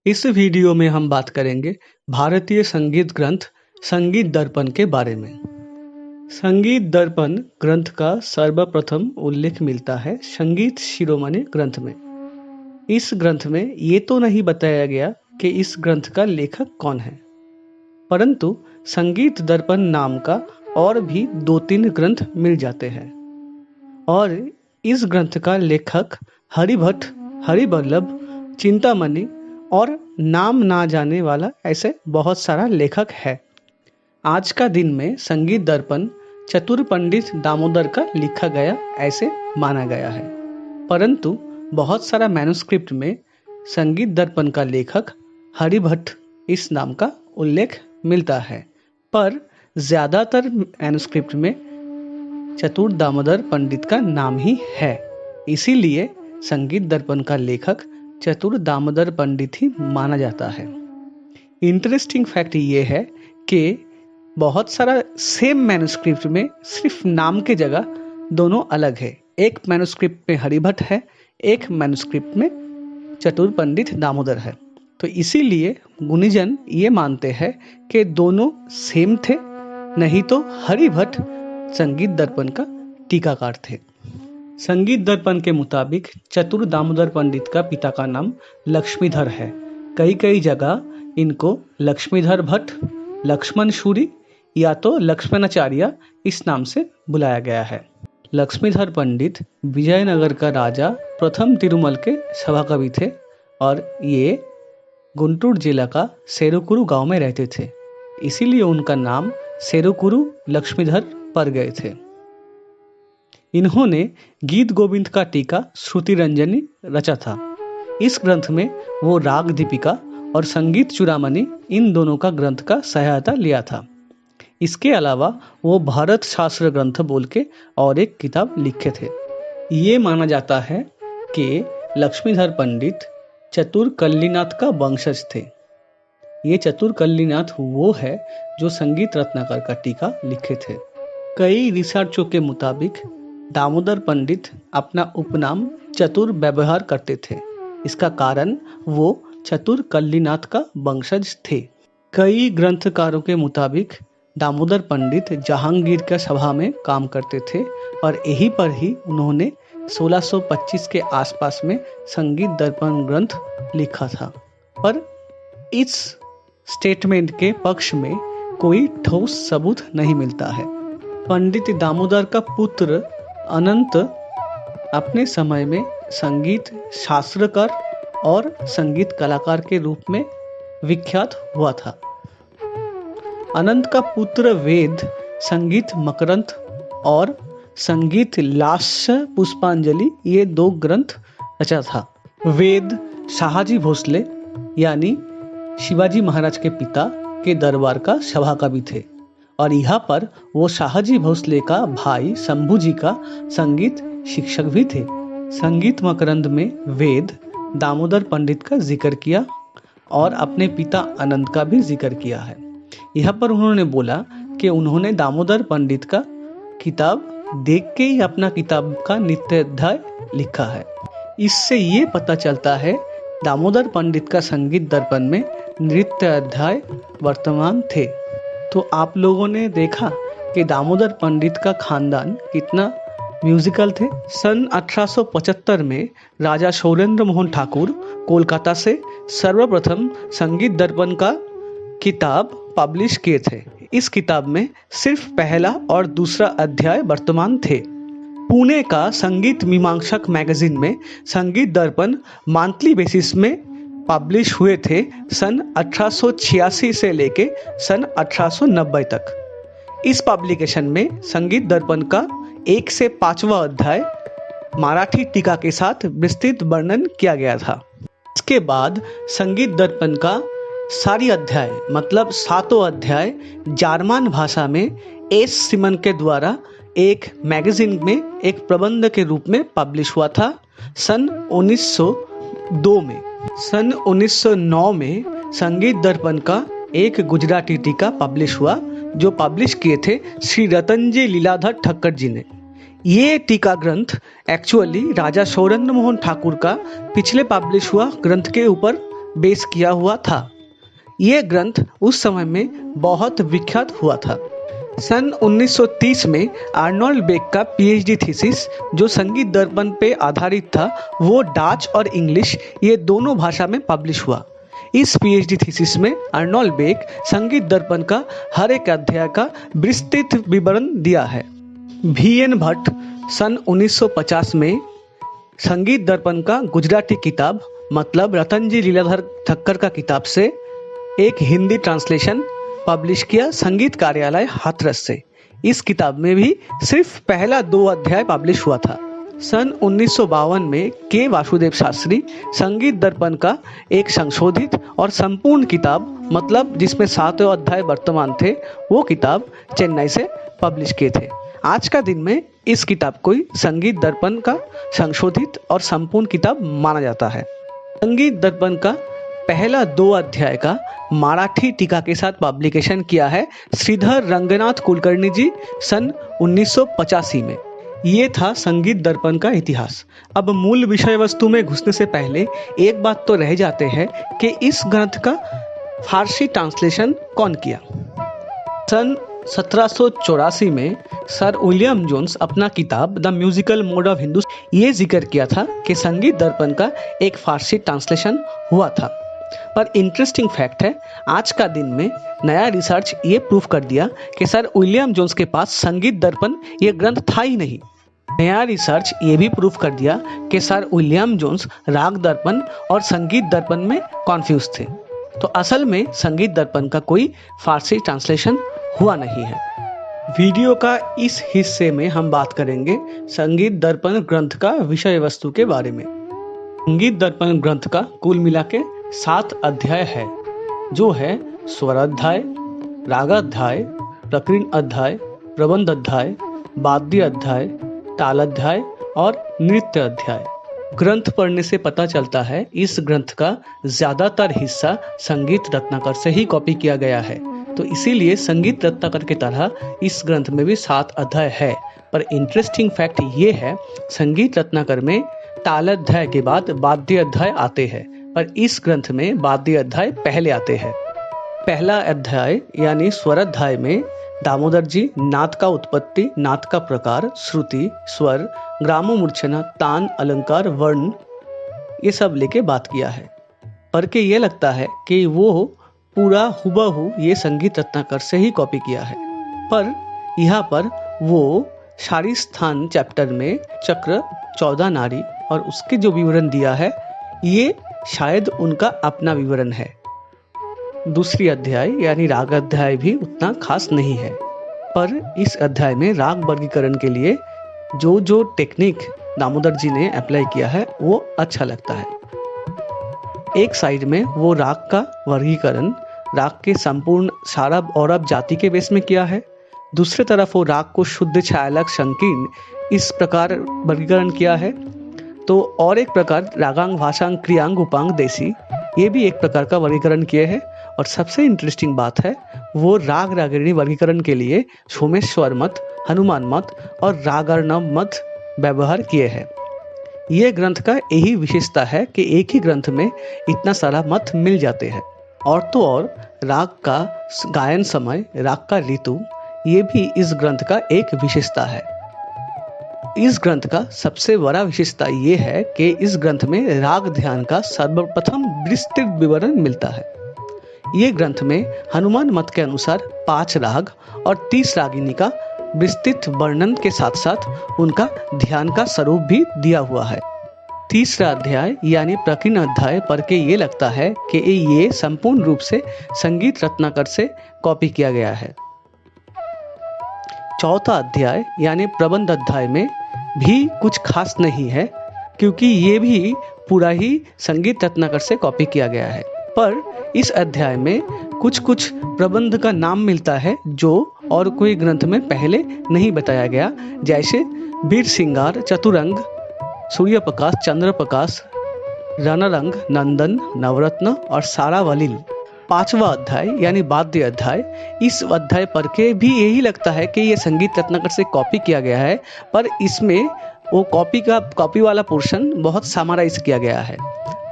इस वीडियो में हम बात करेंगे भारतीय संगीत ग्रंथ संगीत दर्पण के बारे में। संगीत दर्पण ग्रंथ का सर्वप्रथम उल्लेख मिलता है संगीत शिरोमणि ग्रंथ में। इस ग्रंथ में ये तो नहीं बताया गया कि इस ग्रंथ का लेखक कौन है, परंतु संगीत दर्पण नाम का और भी 2-3 ग्रंथ मिल जाते हैं और इस ग्रंथ का लेखक हरिभट्ट, हरिवल्लभ, चिंतामणि और नाम ना जाने वाला ऐसे बहुत सारा लेखक है। आज का दिन में संगीत दर्पण चतुर पंडित दामोदर का लिखा गया ऐसे माना गया है, परंतु बहुत सारा मैन्युस्क्रिप्ट में संगीत दर्पण का लेखक हरिभट्ट इस नाम का उल्लेख मिलता है, पर ज़्यादातर मैन्युस्क्रिप्ट में चतुर दामोदर पंडित का नाम ही है। इसीलिए संगीत दर्पण का लेखक चतुर दामोदर पंडित ही माना जाता है। इंटरेस्टिंग फैक्ट ये है कि बहुत सारा सेम मैन्युस्क्रिप्ट में सिर्फ नाम के जगह दोनों अलग है। एक मैन्युस्क्रिप्ट में हरिभट्ट है, एक मैन्युस्क्रिप्ट में चतुर पंडित दामोदर है। तो इसीलिए गुणीजन ये मानते हैं कि दोनों सेम थे, नहीं तो हरिभट्ट संगीत दर्पण का टीकाकार थे। संगीत दर्पण के मुताबिक चतुर दामोदर पंडित का पिता का नाम लक्ष्मीधर है। कई जगह इनको लक्ष्मीधर भट्ट, लक्ष्मण सूरी या तो लक्ष्मणाचार्य इस नाम से बुलाया गया है। लक्ष्मीधर पंडित विजयनगर का राजा प्रथम तिरुमल के सभाकवि थे और ये गुंटूर जिला का सेरुकुरु गांव में रहते थे, इसीलिए उनका नाम सेरुकुरु लक्ष्मीधर पड़ गए थे। इन्होंने गीत गोविंद का टीका श्रुति रंजनी रचा था। इस ग्रंथ में वो राग दीपिका और संगीत चूड़ामणि इन दोनों का ग्रंथ का सहायता लिया था। इसके अलावा वो भारत शास्त्र ग्रंथ बोल के और एक किताब लिखे थे। ये माना जाता है कि लक्ष्मीधर पंडित चतुर कल्लीनाथ का वंशज थे। ये चतुर कल्लीनाथ वो है जो संगीत रत्नाकर का टीका लिखे थे। कई रिसर्चों के मुताबिक दामोदर पंडित अपना उपनाम चतुर व्यवहार करते थे। इसका कारण वो चतुर कल्लीनाथ का वंशज थे। कई ग्रंथकारों के मुताबिक दामोदर पंडित जहांगीर का सभा में काम करते थे और यहीं पर ही उन्होंने 1625 के आसपास में संगीत दर्पण ग्रंथ लिखा था, पर इस स्टेटमेंट के पक्ष में कोई ठोस सबूत नहीं मिलता है। पंडित दामोदर का पुत्र अनंत अपने समय में संगीत शास्त्रकार और संगीत कलाकार के रूप में विख्यात हुआ था। अनंत का पुत्र वेद संगीत मकरंद और संगीत लास्य पुष्पांजलि ये 2 ग्रंथ रचा था। वेद शाहजी भोसले यानी शिवाजी महाराज के पिता के दरबार का सभाकवि थे और यहाँ पर वो शाहजी भोसले का भाई शंभूजी का संगीत शिक्षक भी थे। संगीत मकरंद में वेद दामोदर पंडित का जिक्र किया और अपने पिता अनंत का भी जिक्र किया है। यहाँ पर उन्होंने बोला कि उन्होंने दामोदर पंडित का किताब देख के ही अपना किताब का नित्याध्याय लिखा है। इससे ये पता चलता है दामोदर पंडित का संगीत दर्पण में नृत्य अध्याय वर्तमान थे। तो आप लोगों ने देखा कि दामोदर पंडित का खानदान कितना म्यूजिकल थे। सन 1875 में राजा शौरेंद्र मोहन ठाकुर कोलकाता से सर्वप्रथम संगीत दर्पण का किताब पब्लिश किए थे। इस किताब में सिर्फ पहला और दूसरा अध्याय वर्तमान थे। पुणे का संगीत मीमांसक मैगजीन में संगीत दर्पण मंथली बेसिस में पब्लिश हुए थे सन 1886 से लेके सन 1890 तक। इस पब्लिकेशन में संगीत दर्पण का 1 से 5वां अध्याय मराठी टीका के साथ विस्तृत वर्णन किया गया था। इसके बाद संगीत दर्पण का सारी अध्याय मतलब 7 अध्याय जर्मन भाषा में एस सीमन के द्वारा एक मैगजीन में एक प्रबंध के रूप में पब्लिश हुआ था सन 1902 में। सन 1909 में संगीत दर्पण का एक गुजराती टीका पब्लिश हुआ जो पब्लिश किए थे श्री रतनजी लीलाधर ठक्कर जी ने। ये टीका ग्रंथ एक्चुअली राजा शौरेंद्र मोहन ठाकुर का पिछले पब्लिश हुआ ग्रंथ के ऊपर बेस किया हुआ था। ये ग्रंथ उस समय में बहुत विख्यात हुआ था। सन 1930 में आर्नोल्ड बेक का पीएचडी थीसिस जो संगीत दर्पण पे आधारित था वो डच और इंग्लिश ये दोनों भाषा में पब्लिश हुआ। इस पीएचडी थीसिस में आर्नोल्ड बेक संगीत दर्पण का हर एक अध्याय का विस्तृत विवरण दिया है। VN भट्ट सन 1950 में संगीत दर्पण का गुजराती किताब मतलब रतनजी लीलाधर ठक्कर का किताब से एक हिंदी ट्रांसलेशन पब्लिश किया संगीत कार्यालय हाथरस से। इस किताब में भी सिर्फ पहला 2 अध्याय पब्लिश हुआ था। सन 1952 में के वासुदेव शास्त्री संगीत दर्पण का एक संशोधित और संपूर्ण किताब मतलब जिसमें 7 अध्याय वर्तमान थे वो किताब चेन्नई से पब्लिश किए थे। आज का दिन में इस किताब को संगीत दर्पण का संशोधित और संपूर्ण किताब माना जाता है। संगीत दर्पण का पहला 2 अध्याय का मराठी टीका के साथ पब्लिकेशन किया है श्रीधर रंगनाथ कुलकर्णी जी सन 1985 में। ये था संगीत दर्पण का इतिहास। अब मूल विषय वस्तु में घुसने से पहले एक बात तो रह जाते हैं कि इस ग्रंथ का फारसी ट्रांसलेशन कौन किया। सन 1784 में सर विलियम जोन्स अपना किताब the musical mode of Hindu ये जिक्र किया था कि संगीत दर्पण का एक फारसी ट्रांसलेशन हुआ था। पर इंटरेस्टिंग फैक्ट है आज का दिन में नया रिसर्च ये प्रूफ कर दिया कि सर विलियम जोन्स के पास संगीत दर्पण ये ग्रंथ था ही नहीं। नया रिसर्च ये भी प्रूफ कर दिया कि सर विलियम जोन्स राग दर्पण और संगीत दर्पण में कॉन्फ्यूज थे। तो असल में संगीत दर्पण का कोई फारसी ट्रांसलेशन हुआ नहीं है। वीडियो का इस हिस्से में हम बात करेंगे संगीत दर्पण ग्रंथ का विषय वस्तु के बारे में। संगीत दर्पण ग्रंथ का कुल मिला के 7 अध्याय है जो है स्वर अध्याय, रागाध्याय, प्रकीर्ण अध्याय, प्रबंध अध्याय, वाद्य अध्याय, ताल अध्याय और नृत्य अध्याय। ग्रंथ पढ़ने से पता चलता है इस ग्रंथ का ज्यादातर हिस्सा संगीत रत्नाकर से ही कॉपी किया गया है। तो इसीलिए संगीत रत्नाकर की तरह इस ग्रंथ में भी 7 अध्याय है। पर इंटरेस्टिंग फैक्ट ये है संगीत रत्नाकर में ताल अध्याय के बाद वाद्य अध्याय आते हैं पर इस ग्रंथ में वाद्य अध्याय पहले आते हैं। पहला अध्याय यानी स्वर अध्याय में दामोदर जी नाद का उत्पत्ति, नाद का प्रकार, श्रुति, स्वर, ग्रामो मूर्छना, तान, अलंकार, वर्ण ये सब लेके बात किया है। पर के ये लगता है कि वो पूरा हुबहू ये संगीत रत्नाकर से ही कॉपी किया है। पर यहाँ पर वो शारी स्थान चैप्टर में चक्र, 14 नारी और उसके जो विवरण दिया है ये शायद उनका अपना विवरण है। दूसरी अध्याय यानी राग अध्याय भी उतना खास नहीं है। पर इस अध्याय में राग वर्गीकरण के लिए जो जो टेक्निक दामोदर जी ने अप्लाई किया है वो अच्छा लगता है। एक साइड में वो राग का वर्गीकरण राग के संपूर्ण सारब औरब जाति के बेस में किया है। दूसरी तरफ वो राग को शुद्ध, छायालक, संकीर्ण इस प्रकार वर्गीकरण किया है। तो और एक प्रकार रागांग, भाषांग, क्रियांग, उपांग, देसी ये भी एक प्रकार का वर्गीकरण किए हैं। और सबसे इंटरेस्टिंग बात है वो राग रागिणी वर्गीकरण के लिए सोमेश्वर मत, हनुमान मत और रागार्णव मत व्यवहार किए हैं। ये ग्रंथ का यही विशेषता है कि एक ही ग्रंथ में इतना सारा मत मिल जाते हैं। और तो और राग का गायन समय, राग का ऋतु ये भी इस ग्रंथ का एक विशेषता है। इस ग्रंथ का सबसे बड़ा विशेषता ये है कि इस ग्रंथ में राग ध्यान का सर्वप्रथम विस्तृत विवरण मिलता है। ये ग्रंथ में हनुमान मत के अनुसार 5 राग और 30 रागिनी का विस्तृत वर्णन के साथ साथ उनका ध्यान का स्वरूप भी दिया हुआ है। तीसरा अध्याय यानी प्रकीर्ण अध्याय पढ़ के ये लगता है कि ये संपूर्ण रूप से संगीत रत्नाकर से कॉपी किया गया है। चौथा अध्याय यानी प्रबंध अध्याय में भी कुछ खास नहीं है क्योंकि ये भी पूरा ही संगीत रत्नाकर से कॉपी किया गया है। पर इस अध्याय में कुछ कुछ प्रबंध का नाम मिलता है जो और कोई ग्रंथ में पहले नहीं बताया गया, जैसे वीर सिंगार, चतुरंग, सूर्य प्रकाश, चंद्र प्रकाश, रणरंग, नंदन, नवरत्न और सारावलील। पांचवा अध्याय यानी वाद्य अध्याय, इस अध्याय पढ़ के भी यही लगता है कि ये संगीत रत्नाकर से कॉपी किया गया है, पर इसमें वो कॉपी वाला पोर्शन बहुत समराइज किया गया है।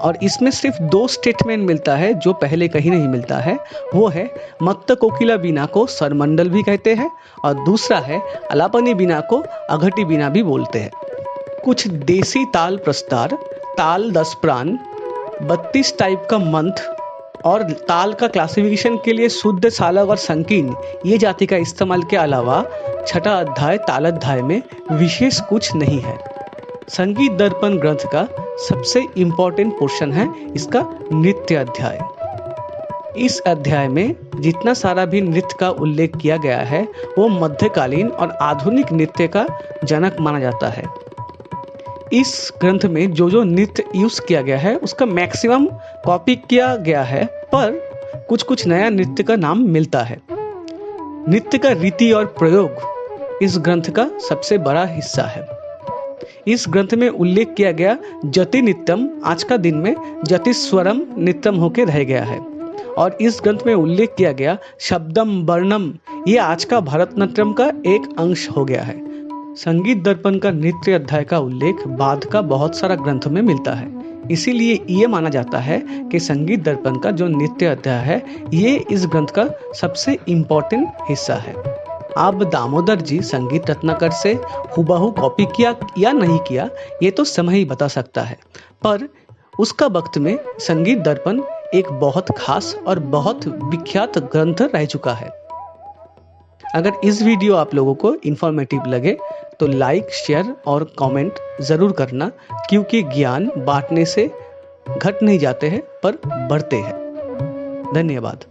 और इसमें सिर्फ 2 स्टेटमेंट मिलता है जो पहले कहीं नहीं मिलता है। वो है मत्त कोकिला बीना को सरमंडल भी कहते हैं और दूसरा है अलापनी बीना को अघटी बीना भी बोलते हैं। कुछ देसी ताल प्रस्तार, ताल 10 प्राण, 32 टाइप का मंथ और ताल का क्लासिफिकेशन के लिए शुद्ध, सालग और संकीर्ण ये जाति का इस्तेमाल के अलावा छठा अध्याय तालाध्याय में विशेष कुछ नहीं है। संगीत दर्पण ग्रंथ का सबसे इम्पोर्टेंट पोर्शन है इसका नृत्य अध्याय। इस अध्याय में जितना सारा भी नृत्य का उल्लेख किया गया है वो मध्यकालीन और आधुनिक नृत्य का जनक माना जाता है। इस ग्रंथ में जो जो नृत्य यूज किया गया है उसका मैक्सिमम कॉपी किया गया है, पर कुछ कुछ नया नृत्य का नाम मिलता है। नृत्य का रीति और प्रयोग इस ग्रंथ का सबसे बड़ा हिस्सा है। इस ग्रंथ में उल्लेख किया गया जति नित्यम आज का दिन में जतिस्वरम नित्यम होकर रह गया है और इस ग्रंथ में उल्लेख किया गया शब्दम वर्णम ये आज का भरतनाट्यम का एक अंश हो गया है। संगीत दर्पण का नृत्य अध्याय का उल्लेख बाद का बहुत सारा ग्रंथ में मिलता है, इसीलिए ये माना जाता है कि संगीत दर्पण का जो नृत्य अध्याय है ये इस ग्रंथ का सबसे इम्पोर्टेंट हिस्सा है। अब दामोदर जी संगीत रत्नाकर से हुबहू कॉपी किया या नहीं किया ये तो समय ही बता सकता है, पर उसका वक्त में संगीत दर्पण एक बहुत खास और बहुत विख्यात ग्रंथ रह चुका है। अगर इस वीडियो आप लोगों को इन्फॉर्मेटिव लगे तो लाइक, शेयर और कमेंट ज़रूर करना, क्योंकि ज्ञान बांटने से घट नहीं जाते हैं पर बढ़ते हैं। धन्यवाद।